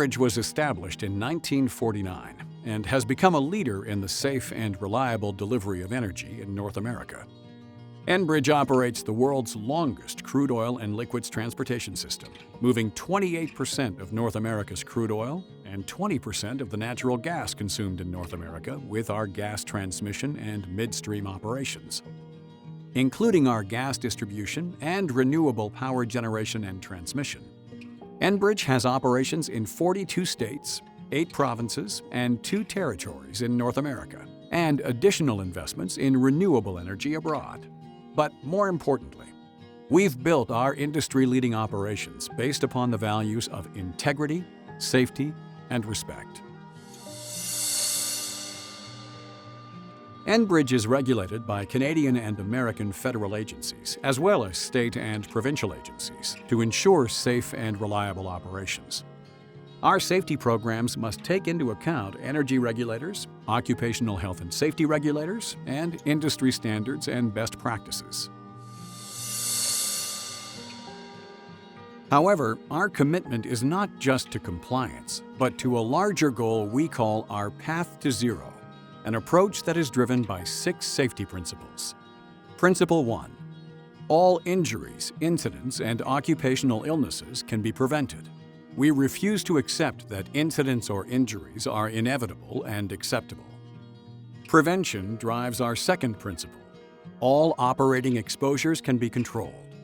Enbridge was established in 1949 and has become a leader in the safe and reliable delivery of energy in North America. Enbridge operates the world's longest crude oil and liquids transportation system, moving 28% of North America's crude oil and 20% of the natural gas consumed in North America with our gas transmission and midstream operations. Including our gas distribution and renewable power generation and transmission, Enbridge has operations in 42 states, 8 provinces, and 2 territories in North America, and additional investments in renewable energy abroad. But more importantly, we've built our industry-leading operations based upon the values of integrity, safety, and respect. Enbridge is regulated by Canadian and American federal agencies, as well as state and provincial agencies, to ensure safe and reliable operations. Our safety programs must take into account energy regulators, occupational health and safety regulators, and industry standards and best practices. However, our commitment is not just to compliance, but to a larger goal we call our Path to Zero, an approach that is driven by 6 safety principles. Principle 1. All injuries, incidents, and occupational illnesses can be prevented. We refuse to accept that incidents or injuries are inevitable and acceptable. Prevention drives our second principle. All operating exposures can be controlled.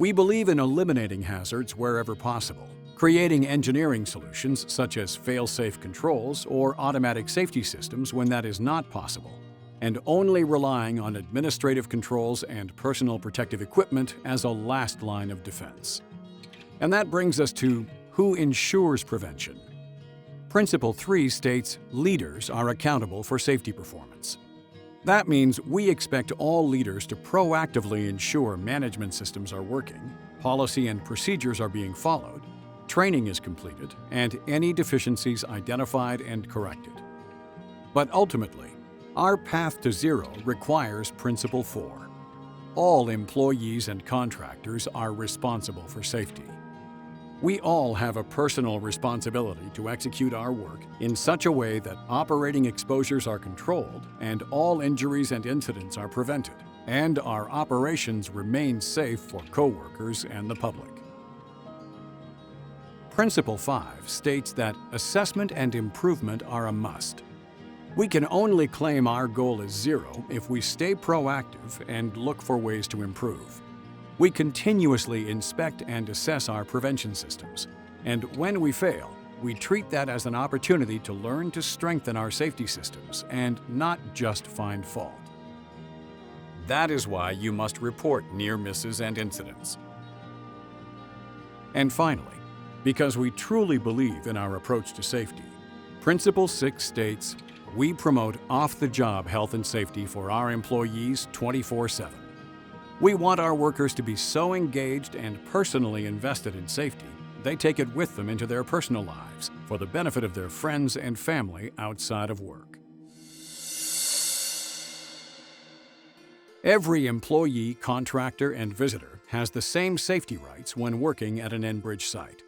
We believe in eliminating hazards wherever possible, creating engineering solutions such as fail-safe controls or automatic safety systems when that is not possible, and only relying on administrative controls and personal protective equipment as a last line of defense. And that brings us to who ensures prevention. Principle 3 states leaders are accountable for safety performance. That means we expect all leaders to proactively ensure management systems are working, policy and procedures are being followed, training is completed, and any deficiencies identified and corrected. But ultimately, our Path to Zero requires Principle 4. All employees and contractors are responsible for safety. We all have a personal responsibility to execute our work in such a way that operating exposures are controlled and all injuries and incidents are prevented, and our operations remain safe for coworkers and the public. Principle 5 states that assessment and improvement are a must. We can only claim our goal is zero if we stay proactive and look for ways to improve. We continuously inspect and assess our prevention systems, and when we fail, we treat that as an opportunity to learn to strengthen our safety systems and not just find fault. That is why you must report near misses and incidents. And finally, because we truly believe in our approach to safety, Principle 6 states, we promote off-the-job health and safety for our employees 24/7. We want our workers to be so engaged and personally invested in safety, they take it with them into their personal lives for the benefit of their friends and family outside of work. Every employee, contractor, and visitor has the same safety rights when working at an Enbridge site.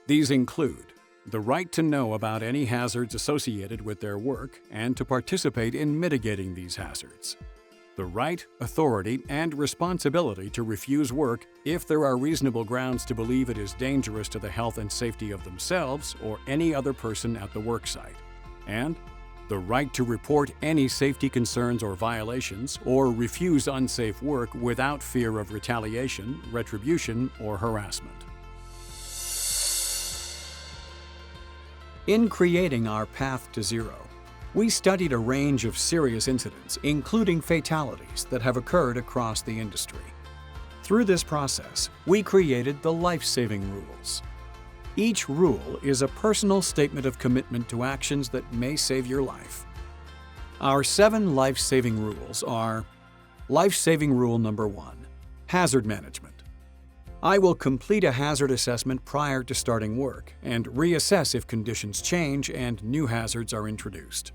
These include the right to know about any hazards associated with their work and to participate in mitigating these hazards. The right, authority, and responsibility to refuse work if there are reasonable grounds to believe it is dangerous to the health and safety of themselves or any other person at the worksite. And the right to report any safety concerns or violations or refuse unsafe work without fear of retaliation, retribution, or harassment. In creating our Path to Zero, we studied a range of serious incidents, including fatalities, that have occurred across the industry. Through this process, we created the life-saving rules. Each rule is a personal statement of commitment to actions that may save your life. Our 7 life-saving rules are: Life-saving rule number 1, hazard management. I will complete a hazard assessment prior to starting work and reassess if conditions change and new hazards are introduced.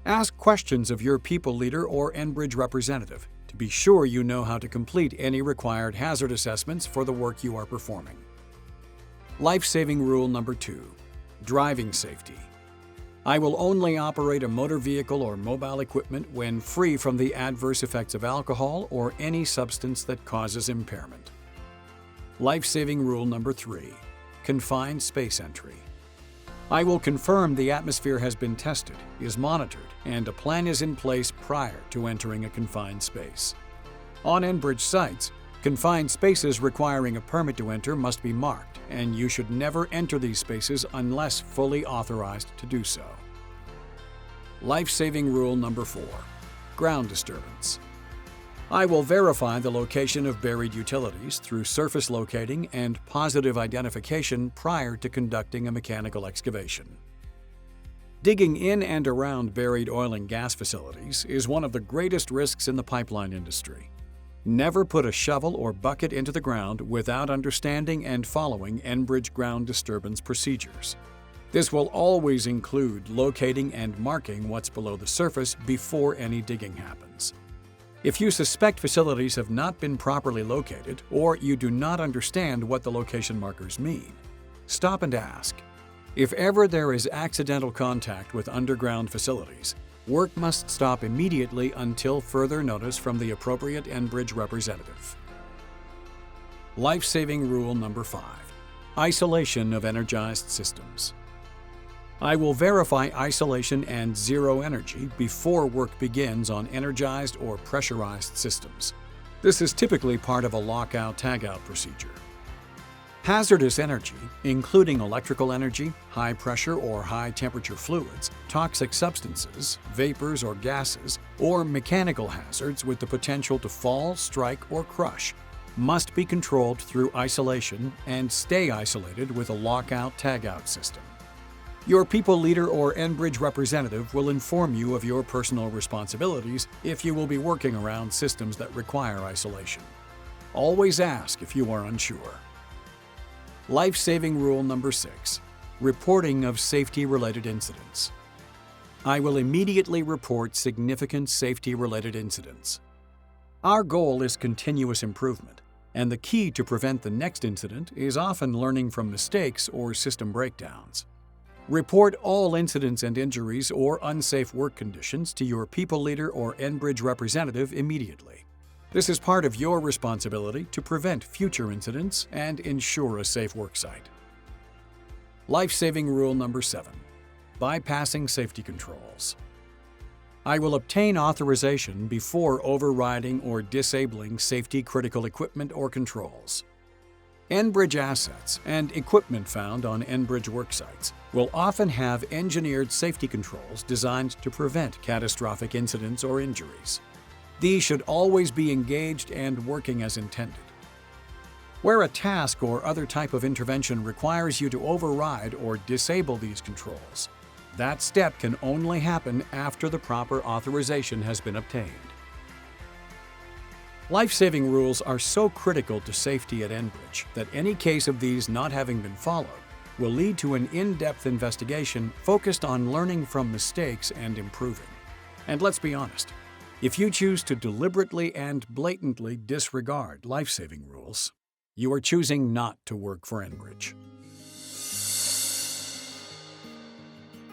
Ask questions of your people leader or Enbridge representative to be sure you know how to complete any required hazard assessments for the work you are performing. Life-saving rule number 2, Driving safety. I will only operate a motor vehicle or mobile equipment when free from the adverse effects of alcohol or any substance that causes impairment. Life-saving rule number 3. Confined space entry. I will confirm the atmosphere has been tested, is monitored, and a plan is in place prior to entering a confined space. On Enbridge sites, confined spaces requiring a permit to enter must be marked, and you should never enter these spaces unless fully authorized to do so. Life-saving rule number 4. Ground disturbance. I will verify the location of buried utilities through surface locating and positive identification prior to conducting a mechanical excavation. Digging in and around buried oil and gas facilities is one of the greatest risks in the pipeline industry. Never put a shovel or bucket into the ground without understanding and following Enbridge ground disturbance procedures. This will always include locating and marking what's below the surface before any digging happens. If you suspect facilities have not been properly located or you do not understand what the location markers mean, stop and ask. If ever there is accidental contact with underground facilities, work must stop immediately until further notice from the appropriate Enbridge representative. Life-saving rule number 5. Isolation of energized systems. I will verify isolation and zero energy before work begins on energized or pressurized systems. This is typically part of a lockout-tagout procedure. Hazardous energy, including electrical energy, high pressure or high temperature fluids, toxic substances, vapors or gases, or mechanical hazards with the potential to fall, strike, or crush, must be controlled through isolation and stay isolated with a lockout-tagout system. Your people leader or Enbridge representative will inform you of your personal responsibilities if you will be working around systems that require isolation. Always ask if you are unsure. Life-saving rule number 6. Reporting of safety-related incidents. I will immediately report significant safety-related incidents. Our goal is continuous improvement, and the key to prevent the next incident is often learning from mistakes or system breakdowns. Report all incidents and injuries or unsafe work conditions to your people leader or Enbridge representative immediately. This is part of your responsibility to prevent future incidents and ensure a safe worksite. Life-saving rule number 7. Bypassing safety controls. I will obtain authorization before overriding or disabling safety-critical equipment or controls. Enbridge assets and equipment found on Enbridge worksites will often have engineered safety controls designed to prevent catastrophic incidents or injuries. These should always be engaged and working as intended. Where a task or other type of intervention requires you to override or disable these controls, that step can only happen after the proper authorization has been obtained. Life-saving rules are so critical to safety at Enbridge that any case of these not having been followed will lead to an in-depth investigation focused on learning from mistakes and improving. And let's be honest, if you choose to deliberately and blatantly disregard life-saving rules, you are choosing not to work for Enbridge.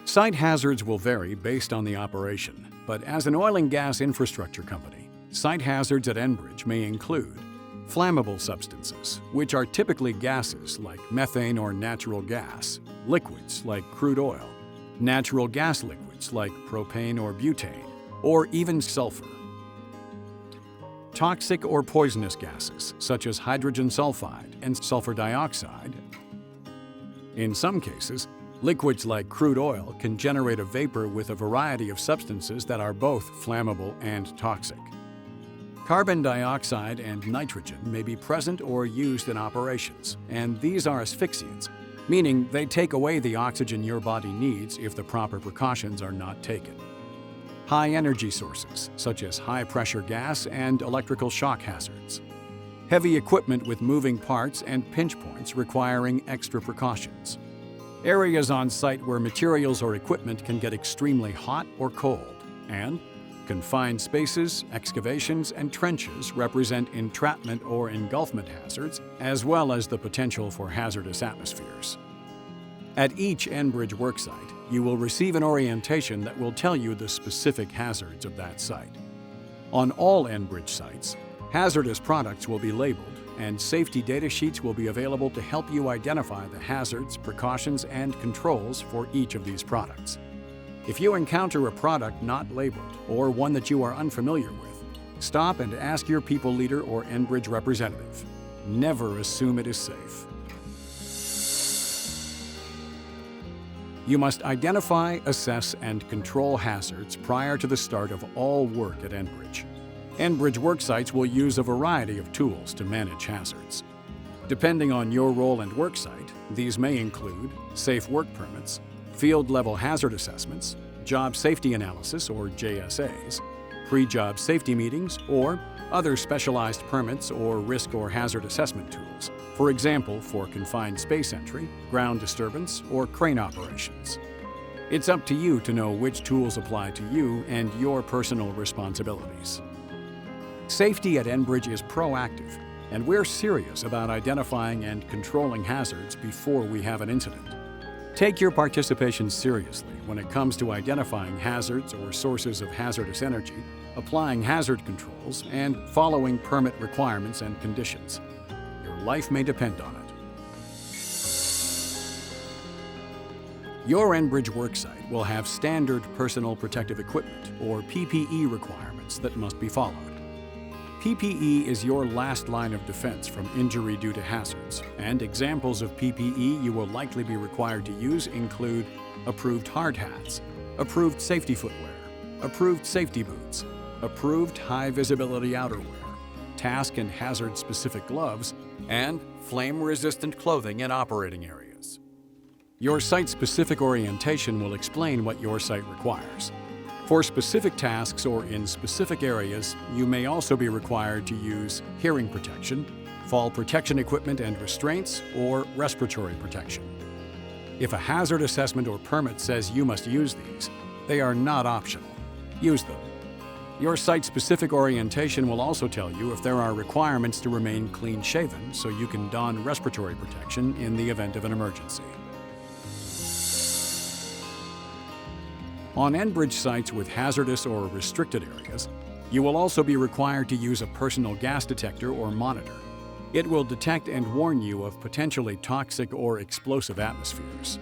Site hazards will vary based on the operation, but as an oil and gas infrastructure company, site hazards at Enbridge may include flammable substances, which are typically gases like methane or natural gas, liquids like crude oil, natural gas liquids like propane or butane, or even sulfur. Toxic or poisonous gases, such as hydrogen sulfide and sulfur dioxide. In some cases, liquids like crude oil can generate a vapor with a variety of substances that are both flammable and toxic. Carbon dioxide and nitrogen may be present or used in operations, and these are asphyxiants, meaning they take away the oxygen your body needs if the proper precautions are not taken. High-energy sources, such as high-pressure gas and electrical shock hazards. Heavy equipment with moving parts and pinch points requiring extra precautions. Areas on site where materials or equipment can get extremely hot or cold. And confined spaces, excavations, and trenches represent entrapment or engulfment hazards, as well as the potential for hazardous atmospheres. At each Enbridge worksite, you will receive an orientation that will tell you the specific hazards of that site. On all Enbridge sites, hazardous products will be labeled, and safety data sheets will be available to help you identify the hazards, precautions, and controls for each of these products. If you encounter a product not labeled or one that you are unfamiliar with, stop and ask your people leader or Enbridge representative. Never assume it is safe. You must identify, assess, and control hazards prior to the start of all work at Enbridge. Enbridge worksites will use a variety of tools to manage hazards. Depending on your role and worksite, these may include safe work permits, field-level hazard assessments, job safety analysis or JSAs, pre-job safety meetings, or other specialized permits or risk or hazard assessment tools, for example, for confined space entry, ground disturbance, or crane operations. It's up to you to know which tools apply to you and your personal responsibilities. Safety at Enbridge is proactive, and we're serious about identifying and controlling hazards before we have an incident. Take your participation seriously when it comes to identifying hazards or sources of hazardous energy, applying hazard controls, and following permit requirements and conditions. Your life may depend on it. Your Enbridge worksite will have standard personal protective equipment, or PPE, requirements that must be followed. PPE is your last line of defense from injury due to hazards, and examples of PPE you will likely be required to use include approved hard hats, approved safety footwear, approved safety boots, approved high-visibility outerwear, task and hazard-specific gloves, and flame-resistant clothing in operating areas. Your site-specific orientation will explain what your site requires. For specific tasks or in specific areas, you may also be required to use hearing protection, fall protection equipment and restraints, or respiratory protection. If a hazard assessment or permit says you must use these, they are not optional. Use them. Your site-specific orientation will also tell you if there are requirements to remain clean-shaven so you can don respiratory protection in the event of an emergency. On Enbridge sites with hazardous or restricted areas, you will also be required to use a personal gas detector or monitor. It will detect and warn you of potentially toxic or explosive atmospheres.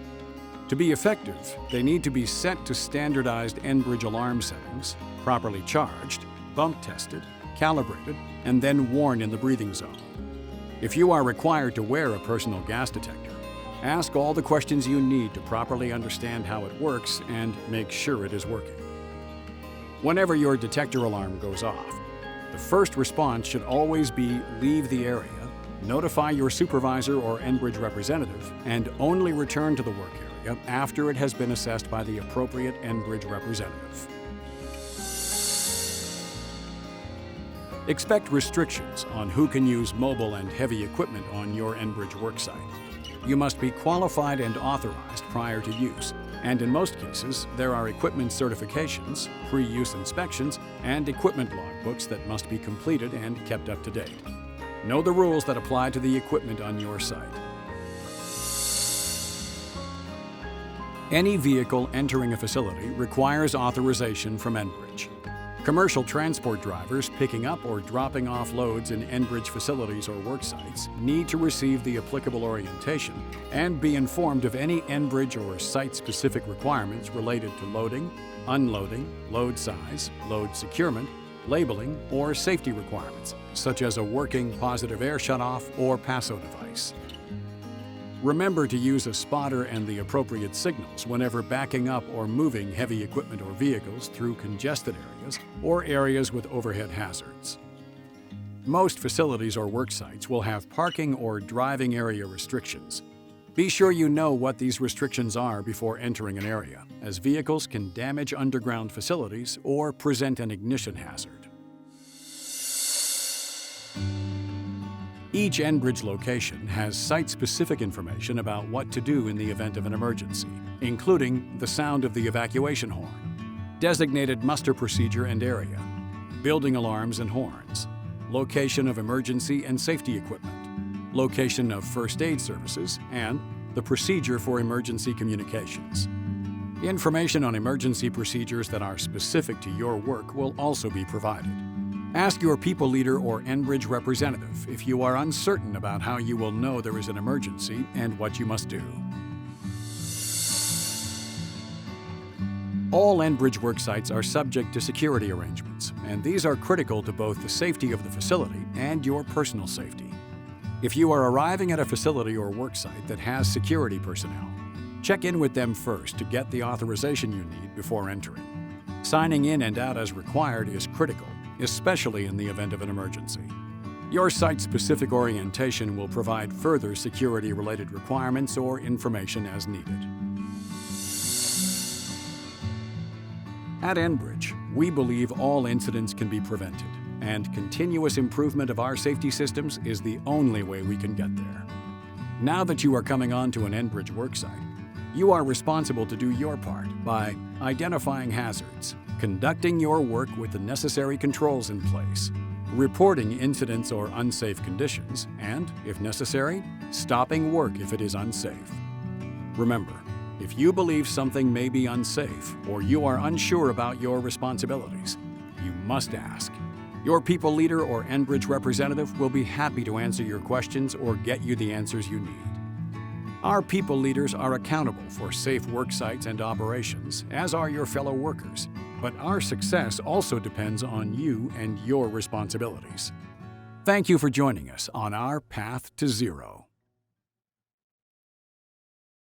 To be effective, they need to be set to standardized Enbridge alarm settings, properly charged, bump tested, calibrated, and then worn in the breathing zone. If you are required to wear a personal gas detector, ask all the questions you need to properly understand how it works and make sure it is working. Whenever your detector alarm goes off, the first response should always be leave the area, notify your supervisor or Enbridge representative, and only return to the work area after it has been assessed by the appropriate Enbridge representative. Expect restrictions on who can use mobile and heavy equipment on your Enbridge worksite. You must be qualified and authorized prior to use, and in most cases, there are equipment certifications, pre-use inspections, and equipment logbooks that must be completed and kept up to date. Know the rules that apply to the equipment on your site. Any vehicle entering a facility requires authorization from Enbridge. Commercial transport drivers picking up or dropping off loads in Enbridge facilities or worksites need to receive the applicable orientation and be informed of any Enbridge or site-specific requirements related to loading, unloading, load size, load securement, labeling, or safety requirements, such as a working positive air shutoff or PASO device. Remember to use a spotter and the appropriate signals whenever backing up or moving heavy equipment or vehicles through congested areas or areas with overhead hazards. Most facilities or work sites will have parking or driving area restrictions. Be sure you know what these restrictions are before entering an area, as vehicles can damage underground facilities or present an ignition hazard. Each Enbridge location has site-specific information about what to do in the event of an emergency, including the sound of the evacuation horn, designated muster procedure and area, building alarms and horns, location of emergency and safety equipment, location of first aid services, and the procedure for emergency communications. Information on emergency procedures that are specific to your work will also be provided. Ask your people leader or Enbridge representative if you are uncertain about how you will know there is an emergency and what you must do. All Enbridge worksites are subject to security arrangements, and these are critical to both the safety of the facility and your personal safety. If you are arriving at a facility or worksite that has security personnel, check in with them first to get the authorization you need before entering. Signing in and out as required is critical, especially in the event of an emergency. Your site-specific orientation will provide further security-related requirements or information as needed. At Enbridge, we believe all incidents can be prevented, and continuous improvement of our safety systems is the only way we can get there. Now that you are coming onto an Enbridge worksite, you are responsible to do your part by identifying hazards, conducting your work with the necessary controls in place, reporting incidents or unsafe conditions, and, if necessary, stopping work if it is unsafe. Remember, if you believe something may be unsafe or you are unsure about your responsibilities, you must ask. Your people leader or Enbridge representative will be happy to answer your questions or get you the answers you need. Our people leaders are accountable for safe work sites and operations, as are your fellow workers, but our success also depends on you and your responsibilities. Thank you for joining us on our Path to Zero.